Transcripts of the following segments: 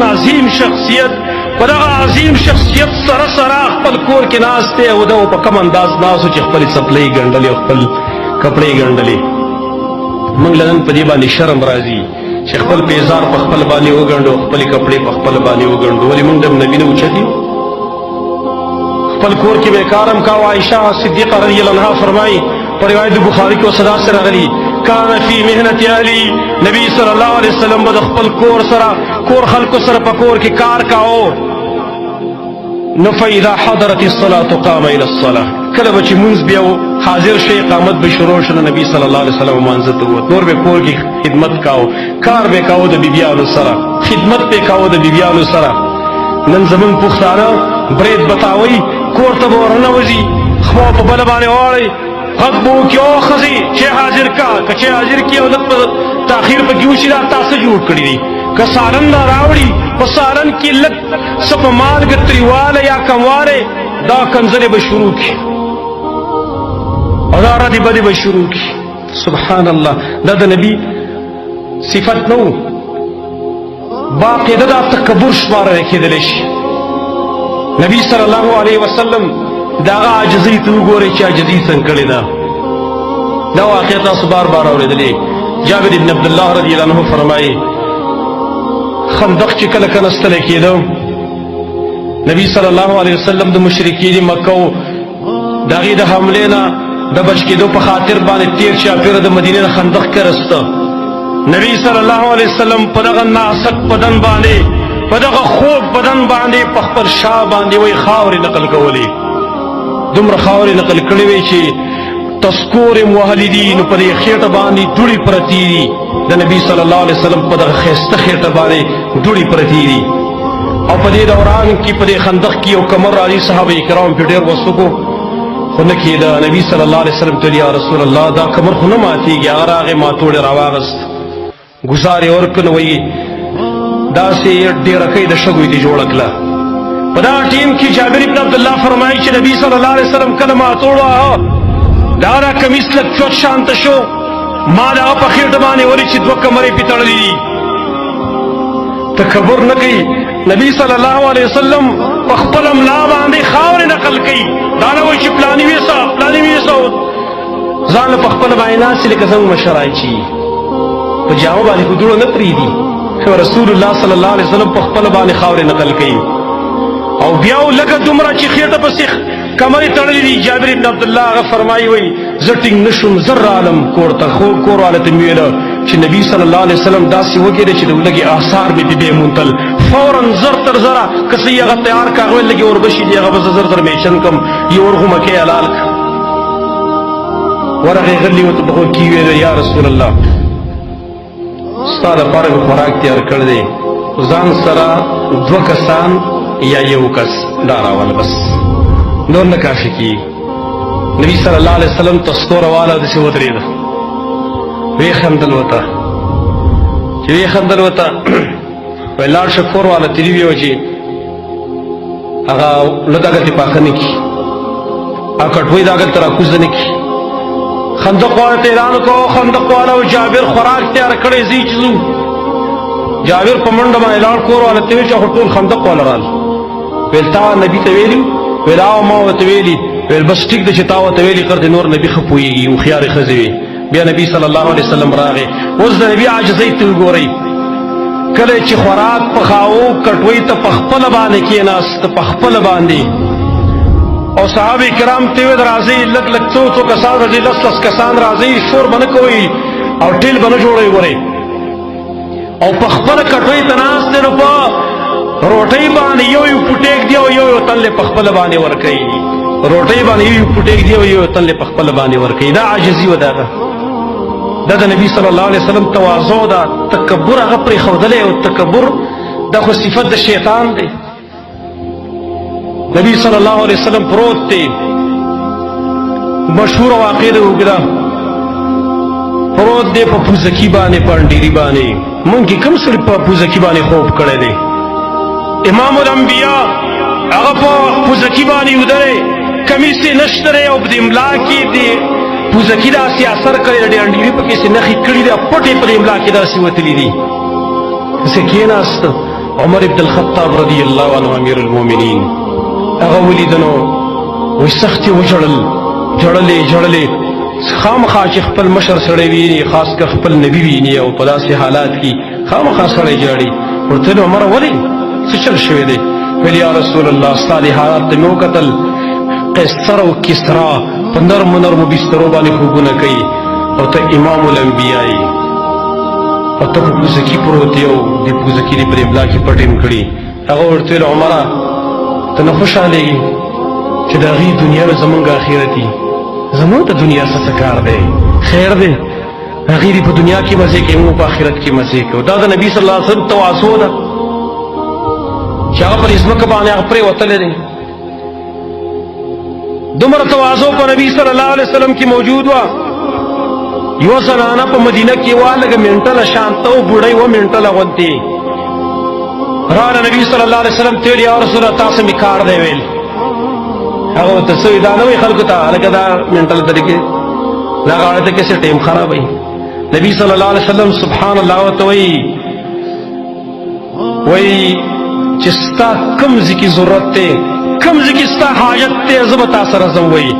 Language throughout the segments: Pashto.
عظیم شخصیت په دغه عظیم شخصیت سره سره خپل کور کې ناست دی او دغه په کوم انداز ناست و چې خپلې څپلۍ ګنډلې او خپل کپړې ګنډلې. موږ له نن په دې باندې شرم راځي چې خپل پیزار په خپل باندې وګنډو، خپلې کپړې په خپل باندې وګنډو. ولې موږ د نبي نه اوچت یو؟ خپل کور کې به کارم کاوه. عائشہ صدیقه رضی الله عنها فرمایي په روایت بخاري کې صدا سره راغلي کان فی محنت اهلی، نبی صلی الله علیه وسلم به خپل کور سره کور خلکو سره په کور کې کار کاوه. نو فاذا حضرت الصلاه قام الى الصلاه، کله به چې مونځ بیا حاضر شي قامت به شروع شنه نبی صلی الله علیه وسلم مانځه ته ووت. نور به کور کې خدمت کاوه، کار به کاوه د بیبیانو سره، خدمت به کاوه د بیبیانو سره. نن زمون پښتانه برید بتاوي کور ته به ورنوځي، خوا په بل باندې واړي غږ به وکړي او ښځې چې حاضر کا که چې حاضر کړي او لږ په تاخیر پکې وشي دا تاسو جوړ کړي دي. که سالن را راوړي په سالن کې لږ څه په مالګه تریواله یا کمواله دا کنځلې به شروع کړي او دا ردې بدې به شروع کړي. سبحان الله، دا د نبي صفت نه و. باقاعده دا تکبر شمارلی کېدلی شي. نبی صلی الله علیه وسلم دا هغه عاجزۍ ته وګورئ چې عاجزي څنګه کړې ده. دا واقعه تاسو بار بار اورېدلې. جابر بن عبدالله رضی الله عنه فرمایي خندق چې کله کنستلی کېده، نبی صلی الله علیه وسلم د مشرکین مکه د هغې د حملې نه د بچ کېدو په خاطر باندې تېر چاپېره د مدینې نه خندق کرسته. نبی صلی الله علیه وسلم په دغه ناسک بدن باندې په دغه خوږ بدن باندې په خپل شا باندې وایي خاورې نقل کولې. دومره خاورې نقل کړې وې چې تسکورې موهلې دي، نو په دې خېټه باندې دوړې پرتې دي. د نبي صلی الله علیه وسلم په دغه ښایسته خېټه باندې دوړې پرتې دي. او په دې دوران کې په دې خندق کې یو کمر راځي، صحابه کرام پې ډېر وسوکو خو نه کېده. نبي صلی الله علیه وسلم ته یا رسول الله دا کمر خو نه ماتېږي. هغه راغی ماتوړې راواغست، ګزار یې ورکړ. نو وایي داسې ډېرکۍ د شګو یې دې جوړه کړه. په دا ټیم کې جابر بن عبدالله فرمایي چې نبی صلی الله علیه وسلم کله ماتوړ وهه دا دا کمیس لږ چوت شانته شو، ما د هغه په خېټه باندې ولې چې دوه کمرې پې تړلي دي. تکبر نه کوي. نبی صلی الله علیه وسلم په خپله ملا باندې خاورې نقل کوي. دا نه وایي چې پلاني ویسه پلاني ویسه ځان له په خپله باندې ناستې لکه زموږ مشران چې په جامه باندې خو دوړه نه پرېږدي. رسول الله صلی الله علیه وسلم په خپله باندې خاورې نقل کوي. او بیا لکه دومره چې خېټه پسې کمرې تړلې دي. جابر بن عبدالله هغه فرمایي وایي زه ټینګ نه شوم، زر رالم کور ته. خو کور والا ته مې ویله چې نبي صلی الله علیه وسلم داسې وګېده چې د لږې آثار مې پې موندل. فورا زر تر زره که څه یې هغه تیار که هغه ویل لږې وربشي دي هغه به زه زر زر میچن کړم یې ورغومکۍ حلال کړه. ورغې غلي ورته په غوږ کې ویله یا رسول الله ستا دپاره مې خوراک تیار کړی دی، ځان سره دوه کسان یا یو کس دا راول بس نور نه کافي کېږي. نبي صلی الله علیه وسلم تستوره والا داسې ودرېده، ویې خندل ورته. چې ویې خندل ورته وایي لاړ شه کور والا تلي وي چې هغه لږ هغه دې پاخه نه کړي، هغه کټوۍ د هغه ته راکوزه نه کړي. خندق والا ته اعلان وکړو، خندق والا و جابر خوراک تیار کړی ځي چې ځو. جابر په منډه باندې لاړ کور والا ته ویل چې خو ټول خندق والا رال. ویل تا نبي ته ویلي؟ ویل او ما ورته ویلي. ویل بس ټیک ده چې تا ورته ویلي کړ د نور نبي ښه پوهېږي، هوښیارې ښځې وي. بیا نبي صلی الله علیه وسلم راغی. اوس د نبي عاجزۍ ته وګورئ. کله چې خوراک پخاوه کټوۍ ته په خپله باندې کېناست، په خپله باندې. او صحابه کرام ته ویل راځئ لږ لږ څو څو کسان راځئ، لس لس کسان راځئ، شور به نه کوئ او ټیل به نه جوړئ. ګورئ او په خپله کټوۍ ته ناست دی، نو په روټۍ باندې یو یو پوټېک دی او یو یو تنلې په خپله باندې ورکوي. روټۍ باندې یو یو پوټېک دی او یو یو تنلې په خپله باندې ورکوي. دا عاجزي وه. دا د نبي صلی الله علیه وسلم تواضع ده. تکبر هغه پرېښودلی او تکبر دا خو صفت د شیطان دی. نبی صلی الله علیه وسلم پروت دی، مشهوره واقع ده اوږده، پروت دی په پوزکي باندې په انډیري باندې. مونږ کې کوم سړي په پوزکي باندې خوب کړی دی؟ امام الانبیاء هغه په پوزکي باندې اوده دی، کمیس یې نشته دی او په دې املا کې دی پوزکي داسې اثر کړی دی، انډیري پکې سې نښې کړي دي، پټې په دې املا کې داسې وتلي دي. پسې کېناست عمر ابن الخطاب رضی اللہ عنہ امیر المومنین هغه ولیدنو وی سختی وجړل جړلې خامخا چې خپل مشر سړی ویني خاص کر خپل نبی ویني او په داسې حالات کې خامخا سړی جاړي ورته عمر ولې څه چل شوی دی ویل یا رسول الله ستا دې حالات ته مې وکتل قیصر او کسرا په نرمو بسترو باندې خوبونه کوي او ته امام الانبیاء یې او ته په کوزه کې پروت یې او دې کوزه کې دې پر املا کې پټ یم کړي هغه ورته ویل عمره ته نه خوشحالېږي چې د هغې دنیا به زمونږ آخرتي زمونږ د دنیا څه کار دی خیر دی هغې دې په دنیا کې مزې کوي موږ په آخرت کې مزې کوو دا د نبي صلی الله علیه وسلم تواضع ده چې هغه پر ځمکه باندې هغه پرېوتلی دی دومره تواضع په نبی صلی الله علیه وسلم کې موجود وه یو زنانه په مدینه کې وه لږه منټله شانته و بوډۍ وه منټله غوندې راله نبي صلی الله علیه وسلم ته ویل یا رسول الله تاسو مې کار دی ویل هغه ورته څه وي دا نه وایي خلکو ته هلکه دا منټله طریقې دا غاړه ته کیسې ټیم خرابوي نبی صلی الله علیه وسلم سبحان الله ورته وایي چې ستا کوم ځای کې ضرورت دی کوم ځای کې ستا حاجت دی زه به تا سره ځم وایي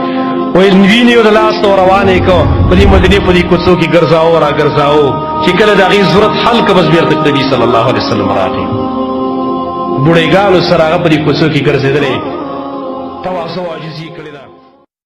ویني د لاس ته روانې کو په دې مدینې په دې کوڅو کې ګرځاو را ګرځاو چې کله د هغې ضرورت حل که بس بېرته نبي صلی الله علیه وسلم راغی بوډۍ ګانو سره هغه په دې کوڅو کې ګرځېدلی تواضع او عاجزي